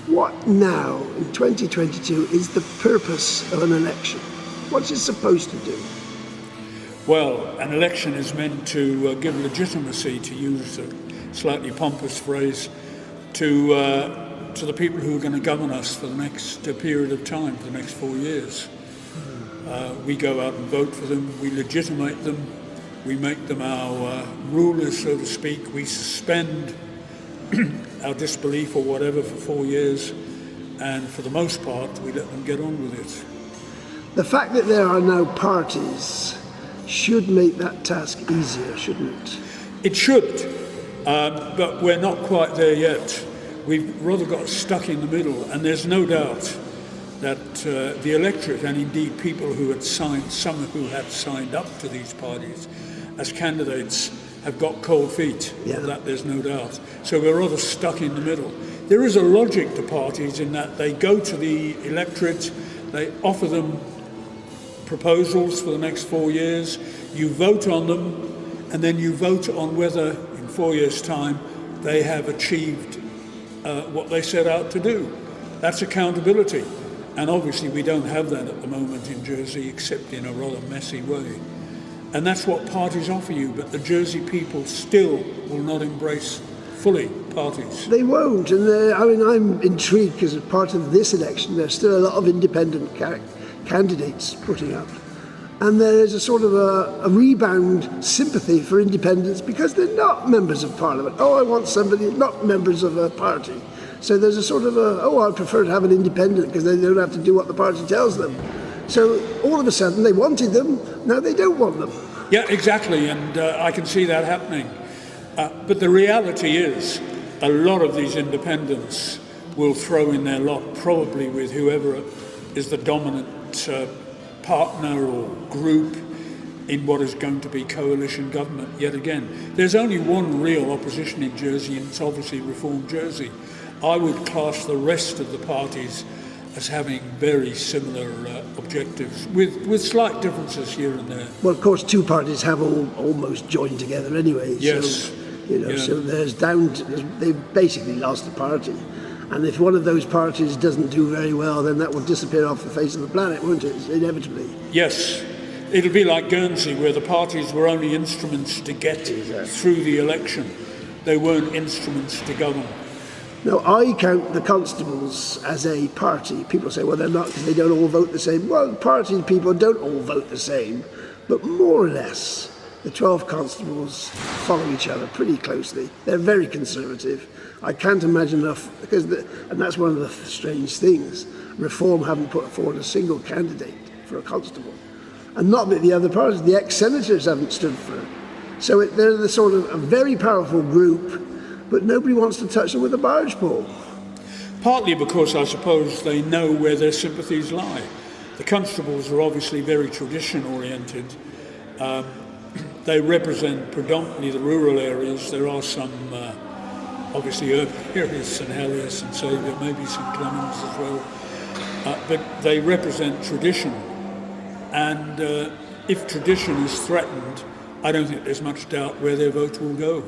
What now, in 2022, is the purpose of an election? What's it supposed to do? Well, an election is meant to give legitimacy, to use a slightly pompous phrase, to the people who are going to govern us for the next period of time, for the next 4 years. We go out and vote for them, we legitimate them, we make them our rulers, so to speak. We suspend our disbelief or whatever for 4 years, and for the most part, we let them get on with it. The fact that there are now parties should make that task easier, shouldn't it? It should, but we're not quite there yet. We've rather got stuck in the middle, and there's no doubt that the electorate, and indeed people who had signed, some who had signed up to these parties as candidates, have got cold feet. Yeah. Of that there's no doubt. So we're rather stuck in the middle. There is a logic to parties in that they go to the electorate, they offer them proposals for the next 4 years, you vote on them, and then you vote on whether in 4 years' time they have achieved what they set out to do. That's accountability. And obviously we don't have that at the moment in Jersey, except in a rather messy way. And that's what parties offer you, but the Jersey people still will not embrace fully parties. They won't, and I'm intrigued because as part of this election there's still a lot of independent candidates putting up. And there is a sort of a rebound sympathy for independents because they're not members of parliament. Oh, I want somebody, not members of a party. So there's a sort of I prefer to have an independent because they don't have to do what the party tells them. So all of a sudden they wanted them, now they don't want them. Yeah, exactly, and I can see that happening. But the reality is a lot of these independents will throw in their lot probably with whoever is the dominant partner or group in what is going to be coalition government yet again. There's only one real opposition in Jersey, and it's obviously Reform Jersey. I would class the rest of the parties as having very similar objectives, with slight differences here and there. Well, of course, two parties have almost joined together anyway. Yes. So, so they've basically lost the party. And if one of those parties doesn't do very well, then that will disappear off the face of the planet, won't it? Inevitably. Yes. It'll be like Guernsey, where the parties were only instruments to get through the election. They weren't instruments to govern. Now, I count the constables as a party. People say, well, they're not because they don't all vote the same. Well, party people don't all vote the same, but more or less, the 12 constables follow each other pretty closely. They're very conservative. I can't imagine enough, and that's one of the strange things. Reform haven't put forward a single candidate for a constable. And not that the other parties, the ex-senators haven't stood for it. So they're the sort of a very powerful group, but nobody wants to touch them with a barge pole. Partly because I suppose they know where their sympathies lie. The constables are obviously very tradition-oriented. They represent predominantly the rural areas. There are some, obviously, urban areas, St Heliers and Saviour, maybe St Clements as well. But they represent tradition. And if tradition is threatened, I don't think there's much doubt where their vote will go,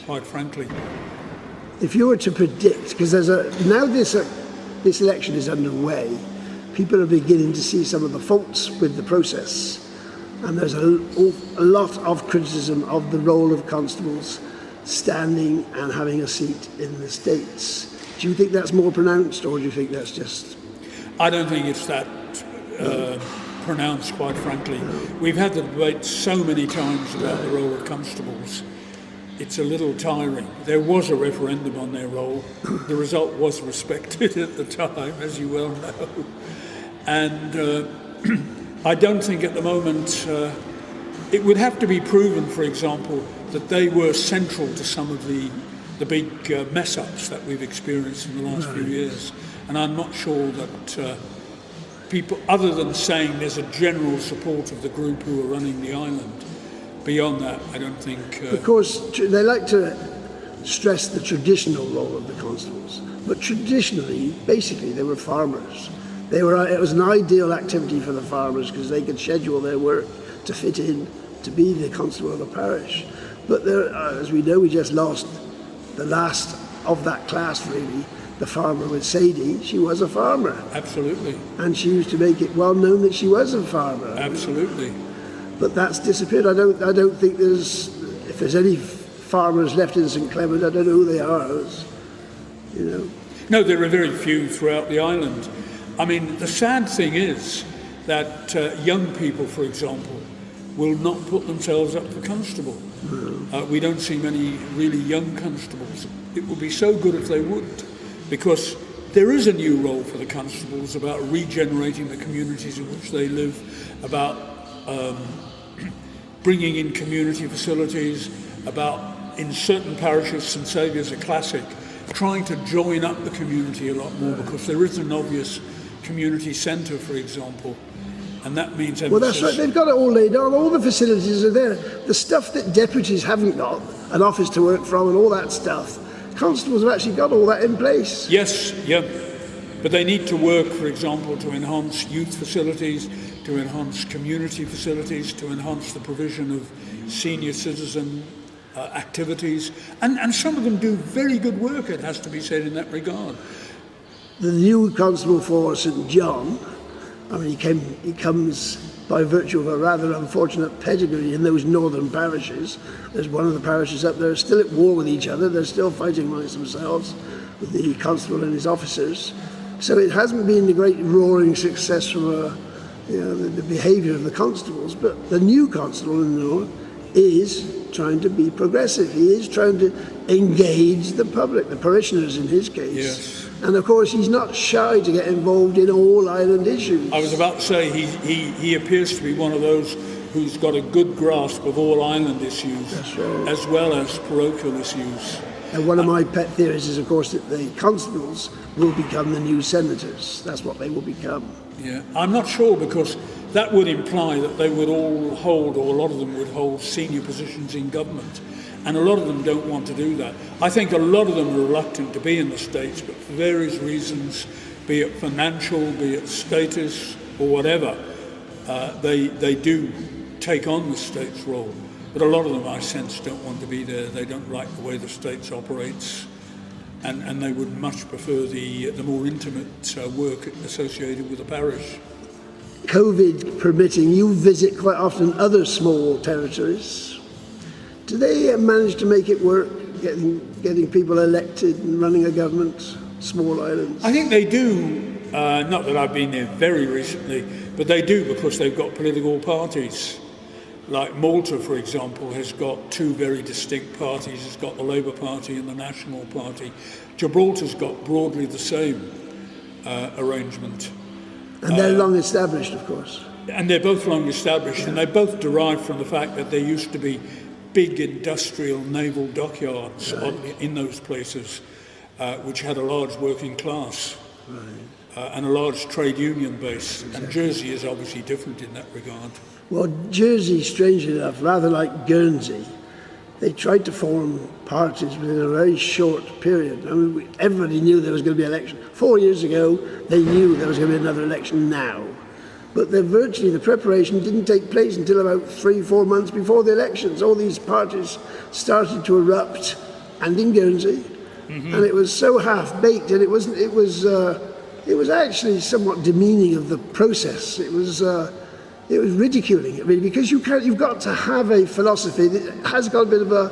quite frankly. If you were to predict, because now this election is underway, people are beginning to see some of the faults with the process. And there's a lot of criticism of the role of constables standing and having a seat in the States. Do you think that's more pronounced, or do you think that's just... I don't think it's that pronounced, quite frankly. We've had the debate so many times about the role of constables. It's a little tiring. There was a referendum on their role. The result was respected at the time, as you well know. And I don't think at the moment it would have to be proven, for example, that they were central to some of the big mess-ups that we've experienced in the last few years. And I'm not sure that people, other than saying there's a general support of the group who are running the island, beyond that, I don't think... Of course, they like to stress the traditional role of the constables, but traditionally, basically, they were farmers. It was an ideal activity for the farmers because they could schedule their work to fit in to be the constable of a parish. But there, as we know, we just lost the last of that class, really. the farmer with Sadie, she was a farmer. Absolutely. And she used to make it well known that she was a farmer. Absolutely. But that's disappeared. I don't think if there's any farmers left in St Clement, I don't know who they are. No, there are very few throughout the island. I mean, the sad thing is that young people, for example, will not put themselves up for constable. We don't see many really young constables. It would be so good if they would, because there is a new role for the constables about regenerating the communities in which they live, about bringing in community facilities, about, in certain parishes, St Saviour's a classic, trying to join up the community a lot more, because there is an obvious community centre, for example, and that means emphasis. Well, that's right. They've got it all laid on. All the facilities are there. The stuff that deputies haven't got, an office to work from and all that stuff, constables have actually got all that in place. Yes, yeah. But they need to work, for example, to enhance youth facilities, to enhance community facilities, to enhance the provision of senior citizen activities. And some of them do very good work, it has to be said, in that regard. The new constable for St John, I mean, he comes by virtue of a rather unfortunate pedigree in those northern parishes. There's one of the parishes up there still at war with each other. They're still fighting amongst themselves with the constable and his officers. So it hasn't been the great roaring success from the behaviour of the constables. But the new constable in the north is trying to be progressive. He is trying to engage the public, the parishioners in his case. Yes. And of course, he's not shy to get involved in all island issues. I was about to say, he appears to be one of those who's got a good grasp of all island issues, That's right. as well as parochial issues. And one of my pet theories is, of course, that the constables will become the new senators. That's what they will become. Yeah, I'm not sure, because that would imply that they would all hold, or a lot of them would hold, senior positions in government. And a lot of them don't want to do that. I think a lot of them are reluctant to be in the States, but for various reasons, be it financial, be it status, or whatever, they do take on the States role. But a lot of them, I sense, don't want to be there. They don't like the way the States operates, and they would much prefer the more intimate work associated with the parish. COVID permitting, you visit quite often other small territories. Do they manage to make it work, getting people elected and running a government, small islands? I think they do, not that I've been there very recently, but they do, because they've got political parties. Like Malta, for example, has got two very distinct parties. It's got the Labour Party and the National Party. Gibraltar's got broadly the same arrangement. And they're long established, of course. And they're both long established, and they both derive from the fact that there used to be big industrial naval dockyards in those places, which had a large working class and a large trade union base. Exactly. And Jersey is obviously different in that regard. Well, Jersey, strangely enough, rather like Guernsey, they tried to form parties within a very short period. I mean, everybody knew there was going to be an election. 4 years ago, they knew there was going to be another election now. But the preparation didn't take place until about 3-4 months before the elections. All these parties started to erupt, and in Guernsey, and it was so half-baked, and it was actually somewhat demeaning of the process. It was ridiculing it, really, because you've got to have a philosophy that has got a bit of a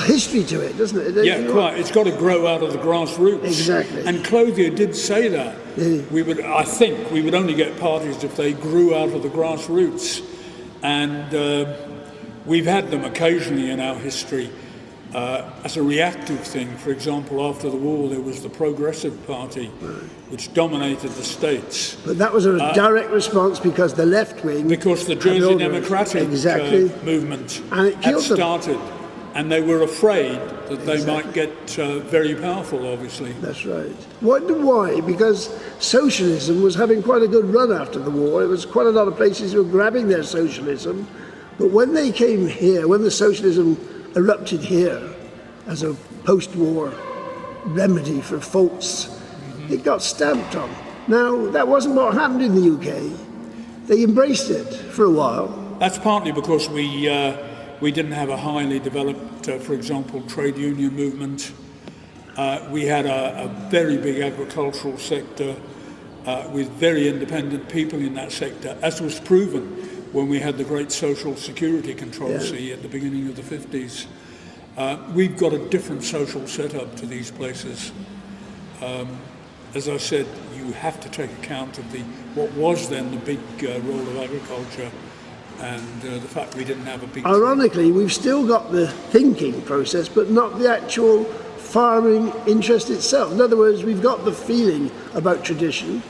history to it, doesn't it? Yeah, quite. It's got to grow out of the grassroots. Exactly. And Clothier did say that. Yeah. I think we would only get parties if they grew out of the grassroots. And we've had them occasionally in our history as a reactive thing. For example, after the war, there was the Progressive Party, which dominated the States. But that was a direct response because the left wing... Because the Jersey Democratic movement had started. And they were afraid that they might get very powerful, obviously. That's right. Wonder why? Because socialism was having quite a good run after the war. It was quite a lot of places who were grabbing their socialism. But when they came here, when the socialism erupted here as a post-war remedy for faults, it got stamped on. Now, that wasn't what happened in the UK. They embraced it for a while. That's partly because we didn't have a highly developed, for example, trade union movement. We had a very big agricultural sector with very independent people in that sector, as was proven when we had the great social security controversy at the beginning of the 50s. We've got a different social setup to these places. As I said, you have to take account of what was then the big role of agriculture and the fact we didn't have a big... Ironically, we've still got the thinking process, but not the actual farming interest itself. In other words, we've got the feeling about tradition,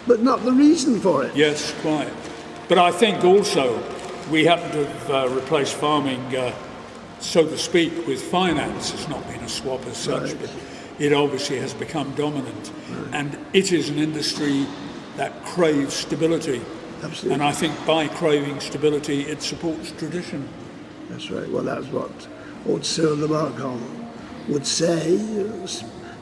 but not the reason for it. Yes, quite. But I think also we happen to have replaced farming, so to speak, with finance. It's not been a swap as such, but it obviously has become dominant. And it is an industry that craves stability. Absolutely. And I think by craving stability, it supports tradition. That's right. Well, that's what old Cyril de Marcon would say.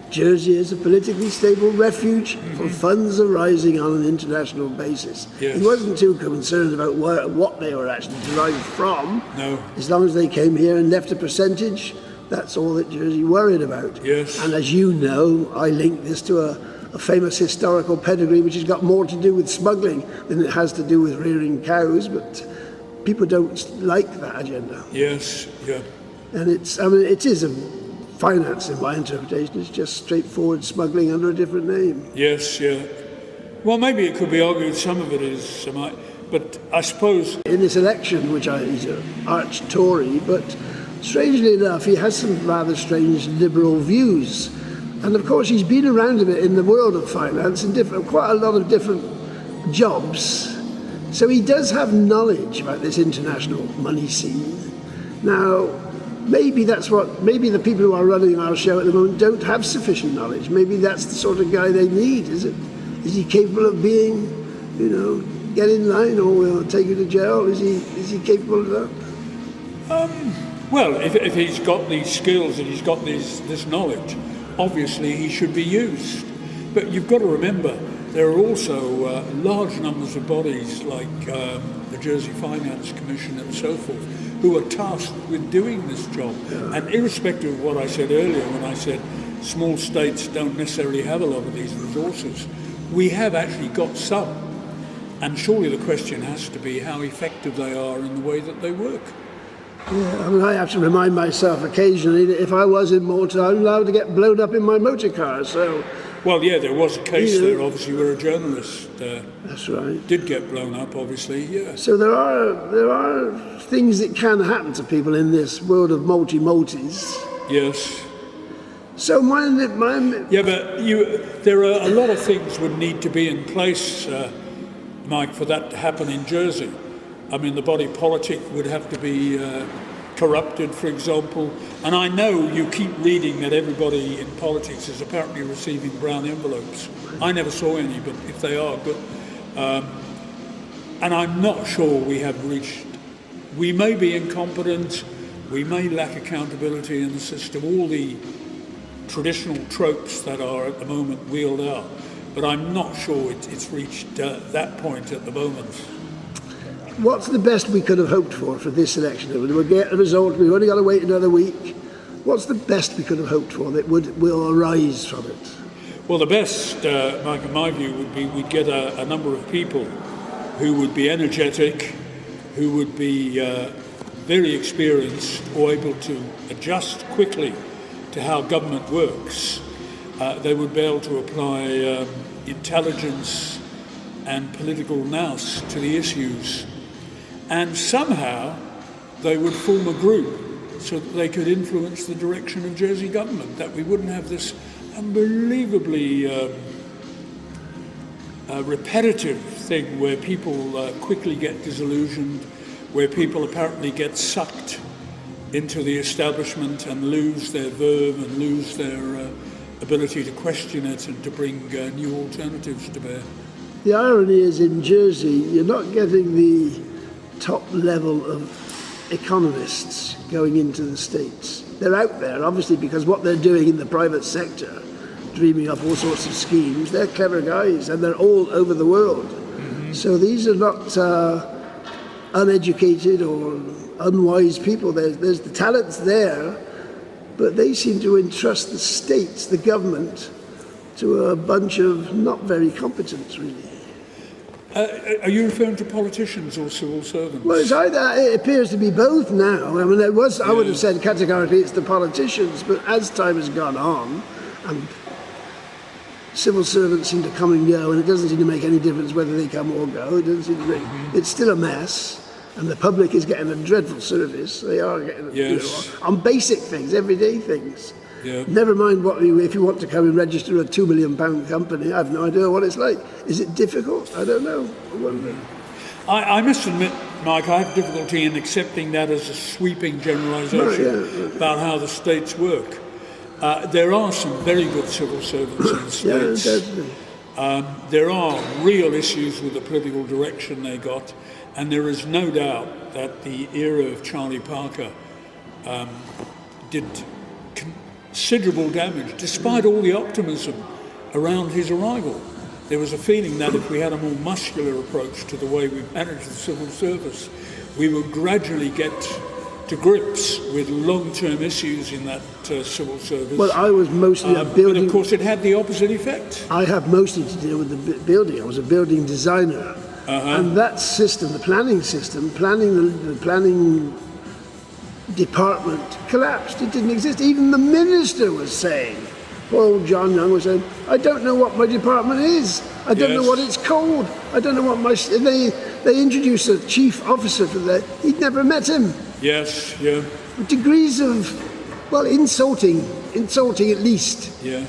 Jersey is a politically stable refuge for funds arising on an international basis. Yes. He wasn't too concerned about what they were actually derived from. No. As long as they came here and left a percentage, that's all that Jersey worried about. Yes. And as you know, I link this to a famous historical pedigree which has got more to do with smuggling than it has to do with rearing cows, but people don't like that agenda. Yes, yeah. And it is a finance, in my interpretation. It's just straightforward smuggling under a different name. Yes, yeah. Well, maybe it could be argued some of it is, but I suppose... In this election, he's an arch Tory, but strangely enough, he has some rather strange liberal views. And of course, he's been around a bit in the world of finance in quite a lot of different jobs. So he does have knowledge about this international money scene. Now, maybe the people who are running our show at the moment don't have sufficient knowledge. Maybe that's the sort of guy they need. Is he capable of being, get in line or we'll take you to jail? Is he capable of that? Well, if he's got these skills and he's got this knowledge, obviously he should be used. But you've got to remember, there are also large numbers of bodies like the Jersey Finance Commission and so forth, who are tasked with doing this job. Yeah. And irrespective of what I said earlier, when I said small states don't necessarily have a lot of these resources, we have actually got some. And surely the question has to be how effective they are in the way that they work. Yeah, I have to remind myself occasionally that if I was in Malta, I'm allowed to get blown up in my motor car, so... Well, yeah, there was a case there, obviously, where a journalist that's right. did get blown up, obviously, yeah. So there are things that can happen to people in this world of multis. Yes. So Yeah, but there are a lot of things would need to be in place, Mike, for that to happen in Jersey. I mean, the body politic would have to be corrupted, for example. And I know you keep reading that everybody in politics is apparently receiving brown envelopes. I never saw any, but if they are, good. And I'm not sure we have reached... We may be incompetent, we may lack accountability in the system, all the traditional tropes that are at the moment wheeled out. But I'm not sure it's reached that point at the moment. What's the best we could have hoped for this election? We'll get the result. We've only got to wait another week. What's the best we could have hoped for that will arise from it? Well, the best, Mike, in my view, would be we'd get a number of people who would be energetic, who would be very experienced or able to adjust quickly to how government works. They would be able to apply intelligence and political nous to the issues. And somehow they would form a group so that they could influence the direction of Jersey government, that we wouldn't have this unbelievably repetitive thing where people quickly get disillusioned, where people apparently get sucked into the establishment and lose their verve and lose their ability to question it and to bring new alternatives to bear. The irony is in Jersey, you're not getting the top level of economists going into the States. They're out there, obviously, because what they're doing in the private sector, dreaming up all sorts of schemes, they're clever guys, and they're all over the world. Mm-hmm. So these are not uneducated or unwise people. There's the talent's there, but they seem to entrust the states, the government, to a bunch of not very competents, really. Are you referring to politicians or civil servants? Well, it's either, it appears to be both now. I mean, I would have said categorically it's the politicians, but as time has gone on, and civil servants seem to come and go, and it doesn't seem to make any difference whether they come or go. It doesn't seem to make, it's still a mess, and the public is getting a dreadful service. They are getting on basic things, everyday things. Yeah. Never mind if you want to come and register a £2 million company. I have no idea what it's like. Is it difficult? I don't know. I wonder. I must admit, Mike, I have difficulty in accepting that as a sweeping generalisation about how the states work. There are some very good civil servants in the states. There are real issues with the political direction they got, and there is no doubt that the era of Charlie Parker did considerable damage, despite all the optimism around his arrival. There was a feeling that if we had a more muscular approach to the way we managed the civil service, we would gradually get to grips with long-term issues in that civil service. Well, I was mostly a building... But of course it had the opposite effect. I have mostly to deal with the building. I was a building designer. And that system, the planning system, the planning department collapsed. It didn't exist. Even the minister was saying, poor old John Young was saying, I don't know what my department is. I don't know what it's called. I don't know what my... They introduced a chief officer for that. He'd never met him. Yes, yeah. Degrees of, well, insulting at least. Yeah.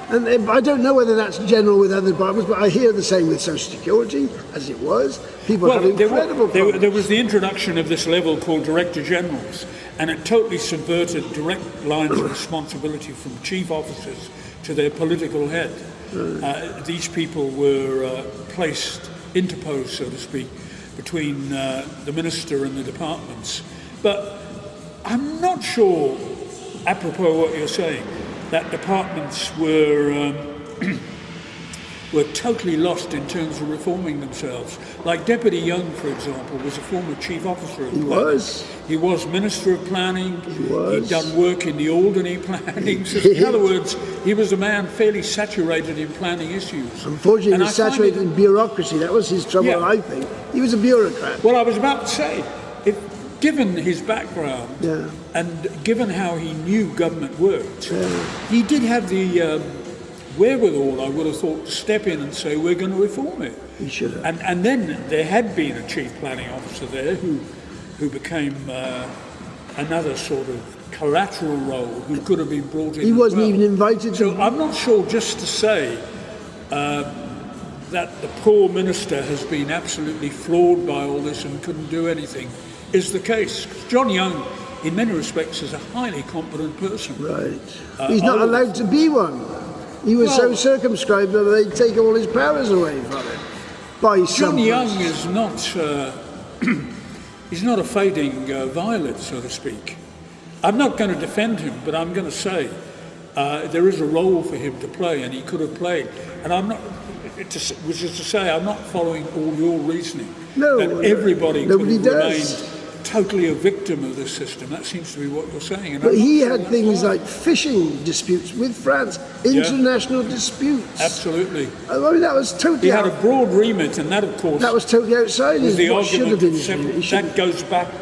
And I don't know whether that's general with other departments, but I hear the same with Social Security, as it was. People have incredible problems. There was the introduction of this level called Director Generals, and it totally subverted direct lines of responsibility from chief officers to their political head. These people were interposed, so to speak, between the minister and the departments. But I'm not sure, apropos what you're saying, that departments were totally lost in terms of reforming themselves. Like Deputy Young, for example, was a former chief officer of planning. He was Minister of Planning. He'd done work in the Alderney planning system. In other words, he was a man fairly saturated in planning issues. Unfortunately, he was saturated in bureaucracy. That was his trouble, I think. He was a bureaucrat. Well, I was about to say, given his background and given how he knew government worked, he did have the wherewithal, I would have thought, to step in and say, we're going to reform it. He should have. And then there had been a chief planning officer there who became another sort of collateral role who could have been brought in. He wasn't even invited. So I'm not sure just to say that the poor minister has been absolutely floored by all this and couldn't do anything is the case. John Young, in many respects, is a highly competent person. Right. He's not allowed to be one. He was so circumscribed that they'd take all his powers away from him. John Young is not... he's not a fading violet, so to speak. I'm not going to defend him, but I'm going to say there is a role for him to play, and he could have played. And I'm not... which is to say, I'm not following all your reasoning. No, that everybody could have does. remained totally a victim of this system. That seems to be what you're saying. And but he had things like fishing disputes with France, international disputes. Absolutely. I mean, that was totally... He had a broad remit, and that, of course... That was totally outside his... The argument that goes back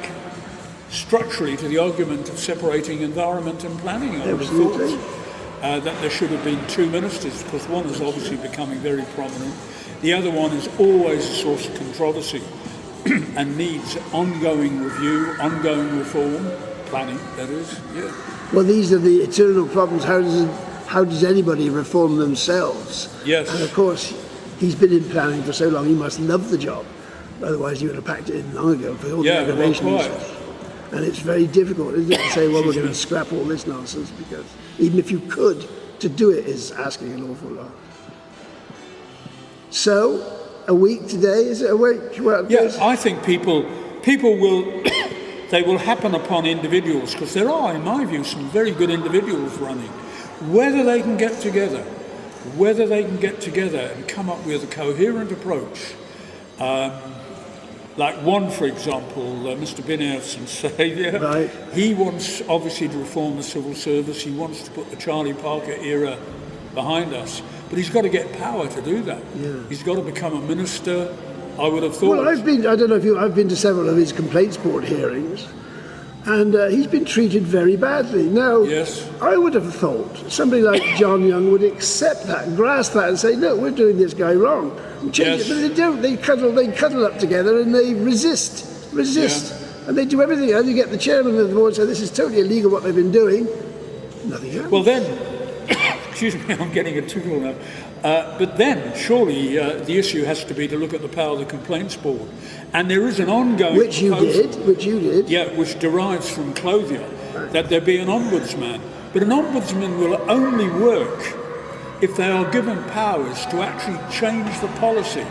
structurally to the argument of separating environment and planning. Absolutely. That there should have been two ministers, because one is obviously becoming very prominent. The other one is always a source of controversy and needs ongoing review, ongoing reform, planning, that is, Well, these are the eternal problems. How does anybody reform themselves? Yes. And of course, he's been in planning for so long, he must love the job. Otherwise, he would have packed it in long ago for all the aggravations. And it's very difficult, isn't it, to say, well, we're going to scrap all this nonsense, because even if you could, to do it is asking an awful lot. So, a week today, is it a week? Well, I think people will, they will happen upon individuals, because there are, in my view, some very good individuals running. Whether they can get together and come up with a coherent approach, Like one, for example, Mr. Binnerson, Saviour, Right. he wants obviously to reform the civil service. He wants to put the Charlie Parker era behind us, but he's got to get power to do that. Yeah. He's got to become a minister. I would have thought. Well, I don't know if I've been to several of his complaints board hearings, and he's been treated very badly. Now, Yes. I would have thought somebody like John Young would accept that and grasp that and say, no, we're doing this guy wrong. And change Yes. it. But they don't. They cuddle up together and they resist. Yeah. And they do everything. And you get the chairman of the board say, this is totally illegal what they've been doing. Nothing happens. Well, then, excuse me, I'm getting a tickle now. But then, surely, the issue has to be to look at the power of the complaints board. And there is an ongoing which you proposal, did. Yeah, which derives from Clothier, that there be an ombudsman. But an ombudsman will only work if they are given powers to actually change the policy,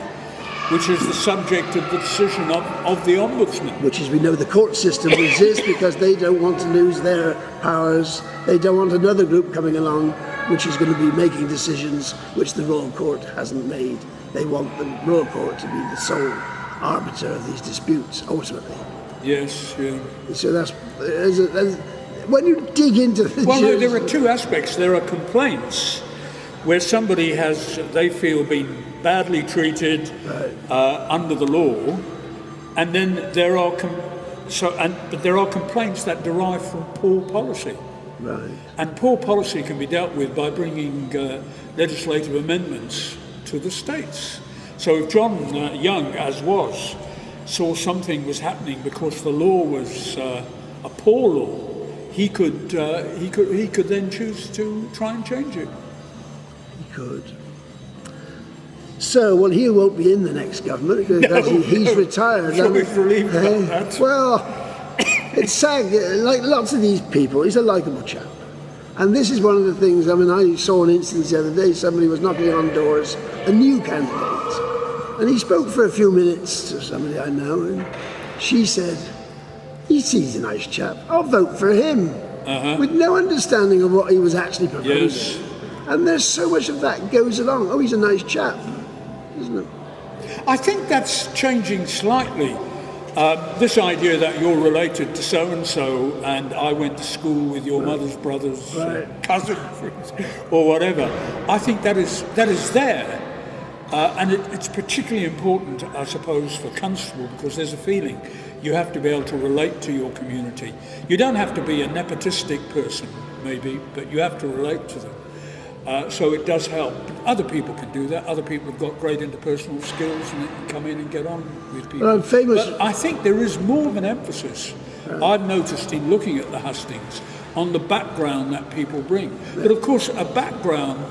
which is the subject of the decision of the ombudsman. Which is, we know the court system resists because they don't want to lose their powers. They don't want another group coming along which is going to be making decisions which the Royal Court hasn't made. They want the Royal Court to be the sole arbiter of these disputes, ultimately. Yes, yeah. So that's when you dig into the Well, no, juries- there are two aspects. There are complaints where somebody has, they feel, been badly treated under the law, and then there are but there are complaints that derive from poor policy. Right. And poor policy can be dealt with by bringing legislative amendments to the states. So if John Young, as was, saw something was happening because the law was a poor law, he could then choose to try and change it. He could. So, well, he won't be in the next government because he's retired. So we're relieved about that. Well, it's sad. Like lots of these people, he's a likeable chap. And this is one of the things, I mean, I saw an instance the other day, somebody was knocking on doors, a new candidate. And he spoke for a few minutes to somebody I know, and she said, he's a nice chap, I'll vote for him. With no understanding of what he was actually proposing. Yes. And there's so much of that goes along. Oh, he's a nice chap, isn't it? I think that's changing slightly. This idea that you're related to so-and-so and I went to school with your mother's brother's cousin or whatever, I think that is there. And it's particularly important, I suppose, for constable because there's a feeling you have to be able to relate to your community. You don't have to be a nepotistic person, maybe, but you have to relate to them. So it does help. Other people can do that. Other people have got great interpersonal skills and they can come in and get on with people. Well, I'm famous. But I think there is more of an emphasis, I've noticed in looking at the hustings, on the background that people bring. But of course, a background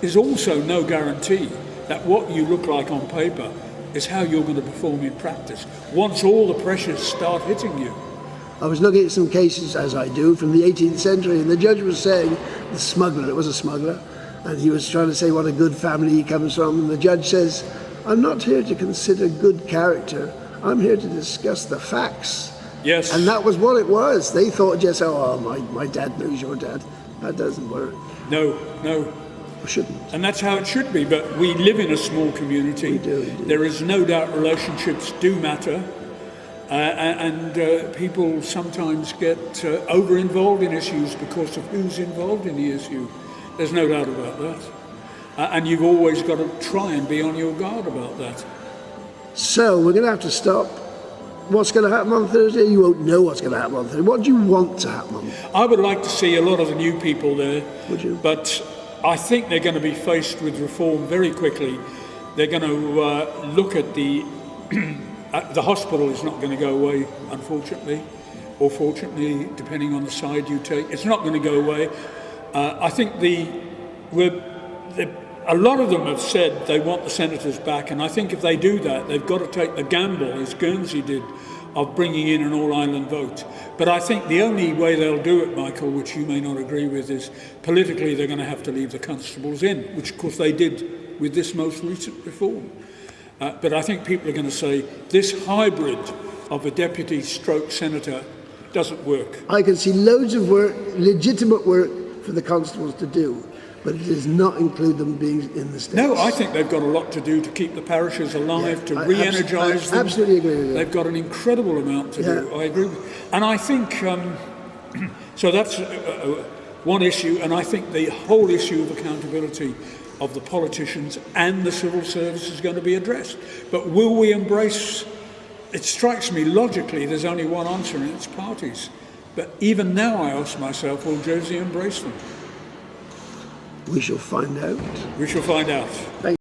is also no guarantee that what you look like on paper is how you're going to perform in practice once all the pressures start hitting you. I was looking at some cases, as I do, from the 18th century, and the judge was saying, the smuggler, it was a smuggler, and he was trying to say what a good family he comes from, and the judge says, I'm not here to consider good character, I'm here to discuss the facts. Yes. And that was what it was. They thought just, my dad knows your dad. That doesn't work. No. Or shouldn't. And that's how it should be, but we live in a small community. We do. There is no doubt relationships do matter. And people sometimes get over-involved in issues because of who's involved in the issue. There's no doubt about that. And you've always got to try and be on your guard about that. So, we're going to have to stop. What's going to happen on Thursday? You won't know what's going to happen on Thursday. What do you want to happen on Thursday? I would like to see a lot of the new people there. Would you? But I think they're going to be faced with reform very quickly. They're going to look at the hospital is not going to go away, unfortunately, or fortunately, depending on the side you take. It's not going to go away. I think a lot of them have said they want the senators back, and I think if they do that, they've got to take the gamble, as Guernsey did, of bringing in an all-island vote. But I think the only way they'll do it, Michael, which you may not agree with, is politically they're going to have to leave the constables in, which of course they did with this most recent reform. But I think people are going to say this hybrid of a deputy stroke senator doesn't work. I can see loads of work, legitimate work for the constables to do. but it does not include them being in the States. No, I think they've got a lot to do to keep the parishes alive, to re-energise them. I absolutely agree with you. They've got an incredible amount to do. I agree with, and I think so. That's one issue, and I think the whole issue of accountability of the politicians and the civil service is going to be addressed. But will we embrace? It strikes me logically there's only one answer, and it's parties. But even now, I ask myself, will Josie embrace them? We shall find out. We shall find out. Thank